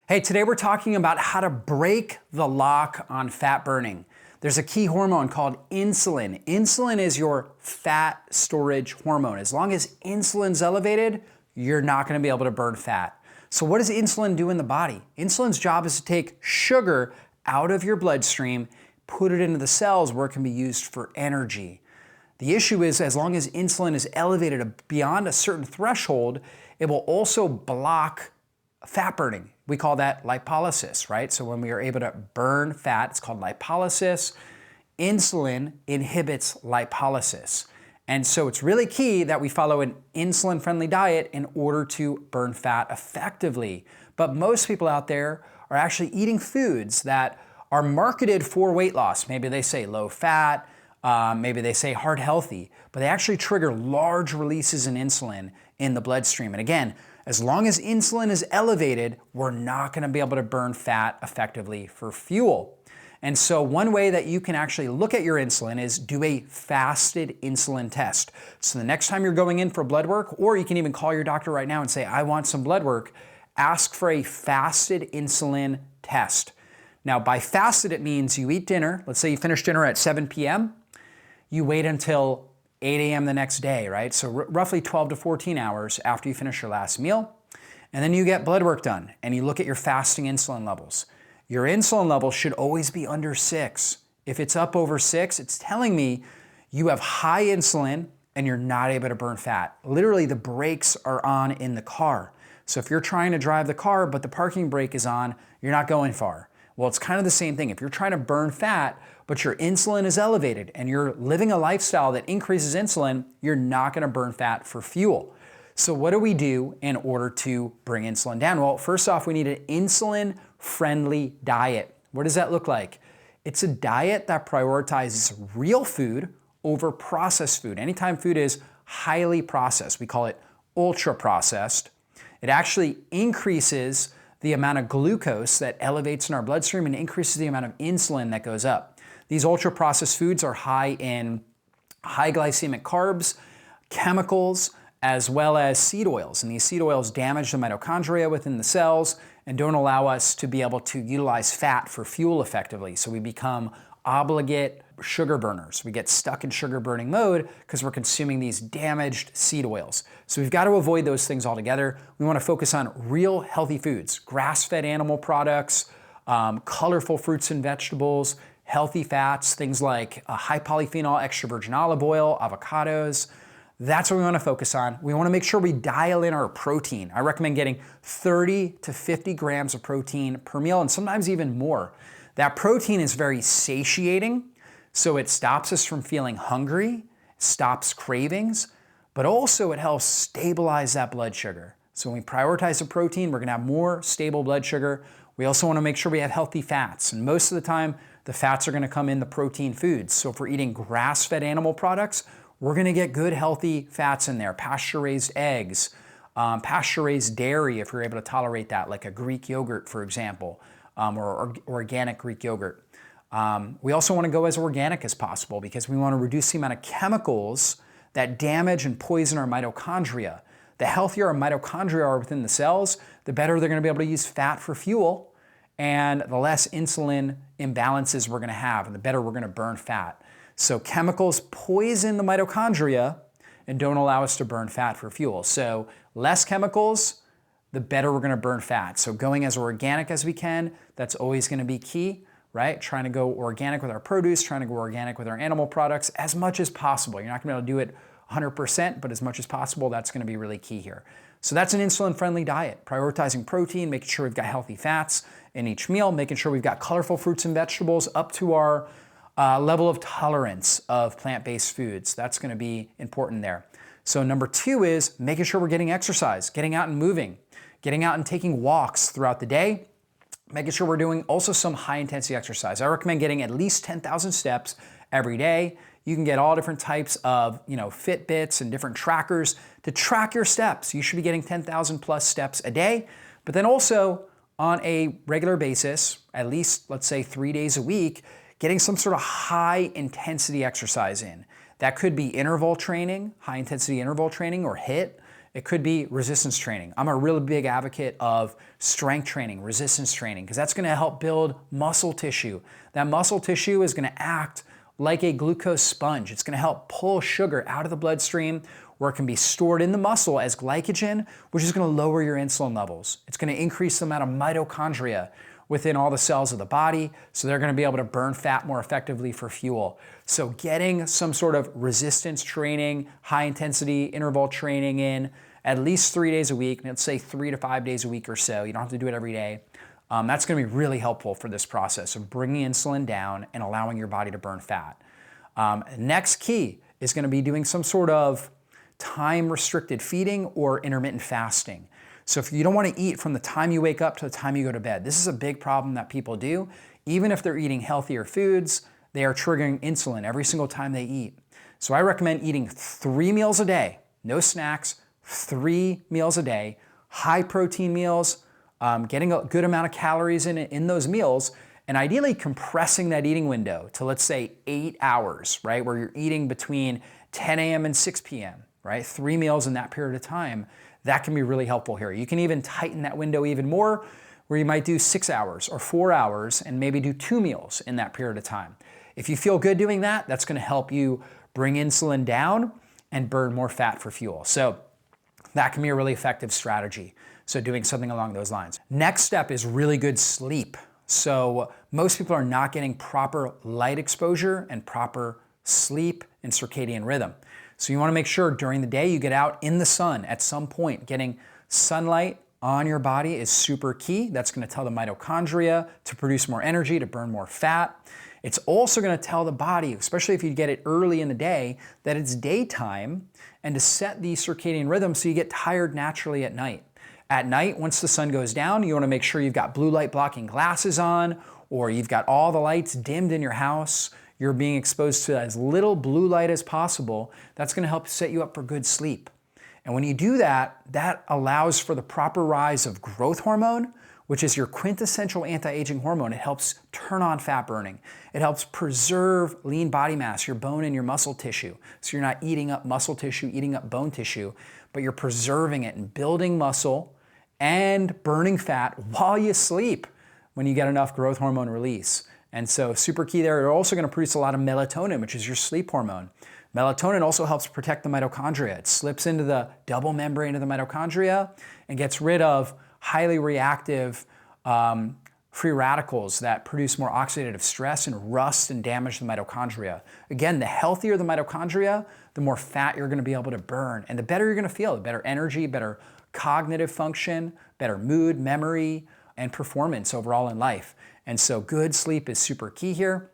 Hey, today we're talking about how to break the lock on fat burning. There's a key hormone called insulin. Insulin is your fat storage hormone. As long as insulin's elevated, you're not going to be able to burn fat. So what does insulin do in the body? Insulin's job is to take sugar out of your bloodstream, put it into the cells where it can be used for energy. The issue is, as long as insulin is elevated beyond a certain threshold, it will also block fat burning. We call that lipolysis, right? So when we are able to burn fat, it's called lipolysis. Insulin inhibits lipolysis. And so it's really key that we follow an insulin-friendly diet in order to burn fat effectively. But most people out there are actually eating foods that are marketed for weight loss. Maybe they say low fat, maybe they say heart healthy, but they actually trigger large releases in insulin in the bloodstream. And again, as long as insulin is elevated, we're not going to be able to burn fat effectively for fuel. And so one way that you can actually look at your insulin is do a fasted insulin test. So the next time you're going in for blood work, or you can even call your doctor right now and say, I want some blood work, ask for a fasted insulin test. Now by fasted, it means you eat dinner. Let's say you finish dinner at 7 p.m. You wait until 8 a.m. the next day, right? So roughly 12 to 14 hours after you finish your last meal. And then you get blood work done and you look at your fasting insulin levels. Your insulin level should always be under 6. If it's up over 6, it's telling me you have high insulin and you're not able to burn fat. Literally, the brakes are on in the car. So if you're trying to drive the car, but the parking brake is on, you're not going far. Well, it's kind of the same thing. If you're trying to burn fat, but your insulin is elevated and you're living a lifestyle that increases insulin, you're not going to burn fat for fuel. So what do we do in order to bring insulin down? Well, first off, we need an insulin-friendly diet. What does that look like? It's a diet that prioritizes real food over processed food. Anytime food is highly processed, we call it ultra-processed, it actually increases the amount of glucose that elevates in our bloodstream and increases the amount of insulin that goes up. These ultra-processed foods are high in high glycemic carbs, chemicals, as well as seed oils. And these seed oils damage the mitochondria within the cells and don't allow us to be able to utilize fat for fuel effectively. So we become obligate sugar burners. We get stuck in sugar burning mode because we're consuming these damaged seed oils. So we've got to avoid those things altogether. We want to focus on real healthy foods, grass-fed animal products, colorful fruits and vegetables, healthy fats, things like high polyphenol extra virgin olive oil, avocados. That's what we want to focus on. We want to make sure we dial in our protein. I recommend getting 30 to 50 grams of protein per meal and sometimes even more. That protein is very satiating, so it stops us from feeling hungry, stops cravings, but also it helps stabilize that blood sugar. So when we prioritize the protein, we're going to have more stable blood sugar. We also want to make sure we have healthy fats, and most of the time, the fats are going to come in the protein foods. So if we're eating grass-fed animal products, we're going to get good healthy fats in there. Pasture-raised eggs, pasture-raised dairy if you're able to tolerate that, like a Greek yogurt, for example, or organic Greek yogurt. We also want to go as organic as possible because we want to reduce the amount of chemicals that damage and poison our mitochondria. The healthier our mitochondria are within the cells, the better they're going to be able to use fat for fuel, and the less insulin imbalances we're going to have, and the better we're going to burn fat. So chemicals poison the mitochondria and don't allow us to burn fat for fuel. So less chemicals, the better we're going to burn fat. So going as organic as we can, that's always going to be key, right? Trying to go organic with our produce, trying to go organic with our animal products as much as possible. You're not going to be able to do it 100%, but as much as possible, that's going to be really key here. So that's an insulin-friendly diet, prioritizing protein, making sure we've got healthy fats in each meal, making sure we've got colorful fruits and vegetables up to our level of tolerance of plant-based foods. That's going to be important there. So number 2 is making sure we're getting exercise, getting out and moving, getting out and taking walks throughout the day, making sure we're doing also some high-intensity exercise. I recommend getting at least 10,000 steps every day. You can get all different types of, Fitbits and different trackers to track your steps. You should be getting 10,000 plus steps a day, but then also on a regular basis, at least let's say 3 days a week, getting some sort of high intensity exercise in. That could be interval training, high intensity interval training, or HIIT. It could be resistance training. I'm a really big advocate of strength training, resistance training, because that's gonna help build muscle tissue. That muscle tissue is gonna act like a glucose sponge. It's gonna help pull sugar out of the bloodstream where it can be stored in the muscle as glycogen, which is gonna lower your insulin levels. It's gonna increase the amount of mitochondria within all the cells of the body, so they're gonna be able to burn fat more effectively for fuel. So getting some sort of resistance training, high intensity interval training in at least 3 days a week, let's say 3 to 5 days a week or so, you don't have to do it every day, that's gonna be really helpful for this process of bringing insulin down and allowing your body to burn fat. Next key is gonna be doing some sort of time-restricted feeding or intermittent fasting. So if you don't want to eat from the time you wake up to the time you go to bed, this is a big problem that people do. Even if they're eating healthier foods, they are triggering insulin every single time they eat. So I recommend eating 3 meals a day, no snacks, 3 meals a day, high protein meals, getting a good amount of calories in those meals, and ideally compressing that eating window to, let's say, 8 hours, right? Where you're eating between 10 a.m. and 6 p.m., right? 3 meals in that period of time. That can be really helpful here. You can even tighten that window even more, where you might do 6 hours or 4 hours and maybe do 2 meals in that period of time. If you feel good doing that, that's gonna help you bring insulin down and burn more fat for fuel. So that can be a really effective strategy. So doing something along those lines. Next step is really good sleep. So most people are not getting proper light exposure and proper sleep and circadian rhythm. So you wanna make sure during the day you get out in the sun at some point. Getting sunlight on your body is super key. That's gonna tell the mitochondria to produce more energy, to burn more fat. It's also gonna tell the body, especially if you get it early in the day, that it's daytime and to set the circadian rhythm so you get tired naturally at night. At night, once the sun goes down, you wanna make sure you've got blue light blocking glasses on, or you've got all the lights dimmed in your house. You're being exposed to as little blue light as possible. That's gonna help set you up for good sleep. And when you do that, that allows for the proper rise of growth hormone, which is your quintessential anti-aging hormone. It helps turn on fat burning. It helps preserve lean body mass, your bone and your muscle tissue. So you're not eating up muscle tissue, eating up bone tissue, but you're preserving it and building muscle and burning fat while you sleep when you get enough growth hormone release. And so super key there. You're also gonna produce a lot of melatonin, which is your sleep hormone. Melatonin also helps protect the mitochondria. It slips into the double membrane of the mitochondria and gets rid of highly reactive free radicals that produce more oxidative stress and rust and damage the mitochondria. Again, the healthier the mitochondria, the more fat you're gonna be able to burn, and the better you're gonna feel, the better energy, better cognitive function, better mood, memory, and performance overall in life. And so good sleep is super key here.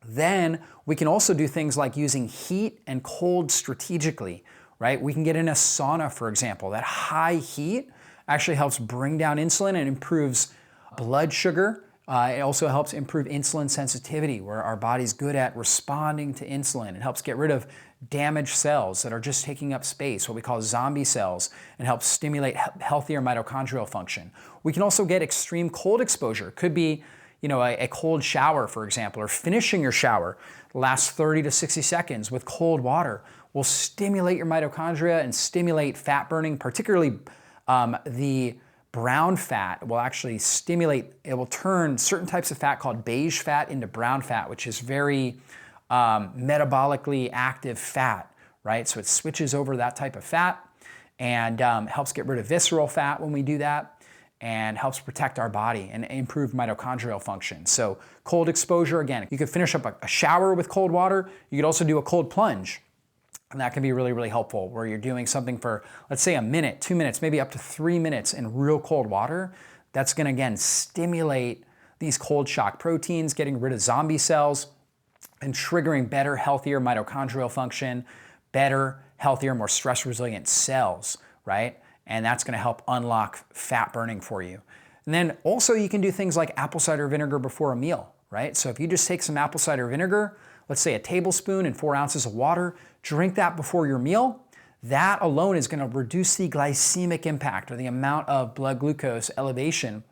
Then we can also do things like using heat and cold strategically, right? We can get in a sauna, for example. That high heat actually helps bring down insulin and improves blood sugar. It also helps improve insulin sensitivity, where our body's good at responding to insulin. It helps get rid of damaged cells that are just taking up space, what we call zombie cells, and helps stimulate healthier mitochondrial function. We can also get extreme cold exposure. Could be a cold shower, for example, or finishing your shower. Last 30 to 60 seconds with cold water will stimulate your mitochondria and stimulate fat burning, particularly the brown fat will actually stimulate, it will turn certain types of fat called beige fat into brown fat, which is very metabolically active fat, right? So it switches over that type of fat and helps get rid of visceral fat when we do that, and helps protect our body and improve mitochondrial function. So cold exposure, again, you could finish up a shower with cold water. You could also do a cold plunge. And that can be really, really helpful, where you're doing something for, let's say, a minute, 2 minutes, maybe up to 3 minutes in real cold water. That's gonna, again, stimulate these cold shock proteins, getting rid of zombie cells and triggering better, healthier mitochondrial function, better, healthier, more stress resilient cells, right? And that's gonna help unlock fat burning for you. And then also you can do things like apple cider vinegar before a meal, right? So if you just take some apple cider vinegar, let's say a tablespoon and 4 ounces of water, drink that before your meal, that alone is gonna reduce the glycemic impact, or the amount of blood glucose elevation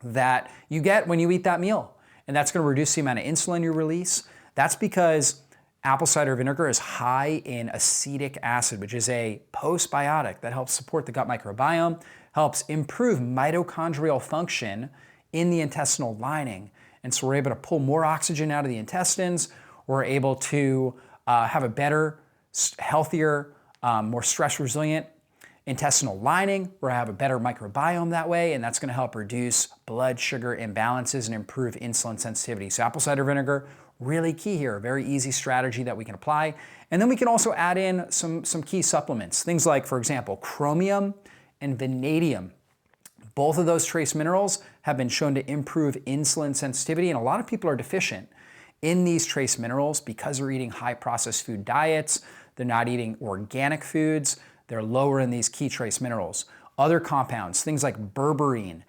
that you get when you eat that meal. And that's gonna reduce the amount of insulin you release. That's because Apple cider vinegar is high in acetic acid, which is a postbiotic that helps support the gut microbiome, helps improve mitochondrial function in the intestinal lining. And so we're able to pull more oxygen out of the intestines. We're able to have a better, healthier, more stress resilient intestinal lining. We're gonna have a better microbiome that way, and that's gonna help reduce blood sugar imbalances and improve insulin sensitivity. So apple cider vinegar, really key here, a very easy strategy that we can apply. And then we can also add in some key supplements, things like, for example, chromium and vanadium. Both of those trace minerals have been shown to improve insulin sensitivity, and a lot of people are deficient in these trace minerals because they're eating high processed food diets, they're not eating organic foods, they're lower in these key trace minerals. Other compounds, things like berberine,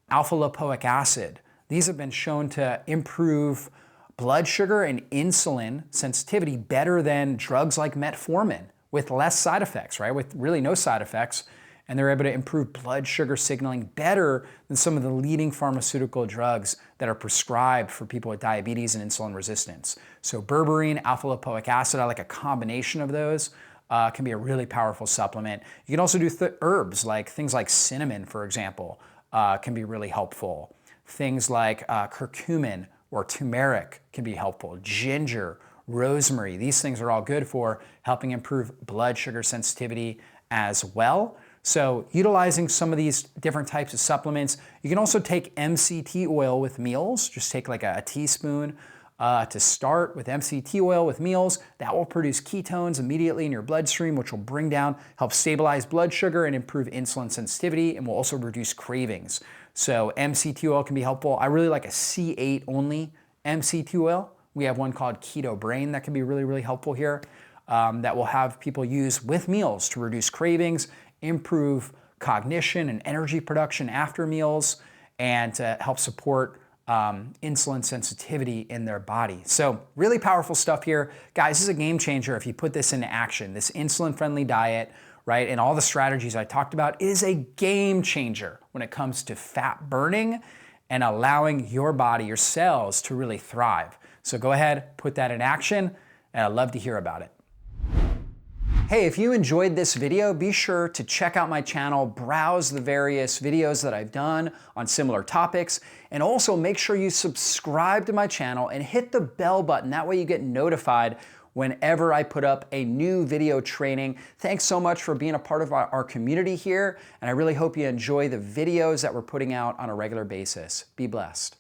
alpha lipoic acid, these have been shown to improve blood sugar and insulin sensitivity better than drugs like metformin with less side effects, right? With really no side effects. And they're able to improve blood sugar signaling better than some of the leading pharmaceutical drugs that are prescribed for people with diabetes and insulin resistance. So berberine, alpha lipoic acid, I like a combination of those, can be a really powerful supplement. You can also do herbs, like things like cinnamon, for example, can be really helpful. Things like curcumin or turmeric can be helpful. Ginger, rosemary, these things are all good for helping improve blood sugar sensitivity as well. So utilizing some of these different types of supplements. You can also take MCT oil with meals. Just take like a teaspoon to start with MCT oil with meals. That will produce ketones immediately in your bloodstream, which will bring down, help stabilize blood sugar and improve insulin sensitivity, and will also reduce cravings. So MCT oil can be helpful. I really like a C8 only MCT oil. We have one called Keto Brain that can be really, really helpful here, that will have people use with meals to reduce cravings, improve cognition and energy production after meals, and to help support insulin sensitivity in their body. So really powerful stuff here. Guys, this is a game changer if you put this into action. This insulin-friendly diet, right, and all the strategies I talked about is a game changer when it comes to fat burning and allowing your body, your cells, to really thrive. So go ahead, put that in action, and I'd love to hear about it. Hey, if you enjoyed this video, be sure to check out my channel, browse the various videos that I've done on similar topics, and also make sure you subscribe to my channel and hit the bell button. That way you get notified whenever I put up a new video training. Thanks so much for being a part of our community here, and I really hope you enjoy the videos that we're putting out on a regular basis. Be blessed.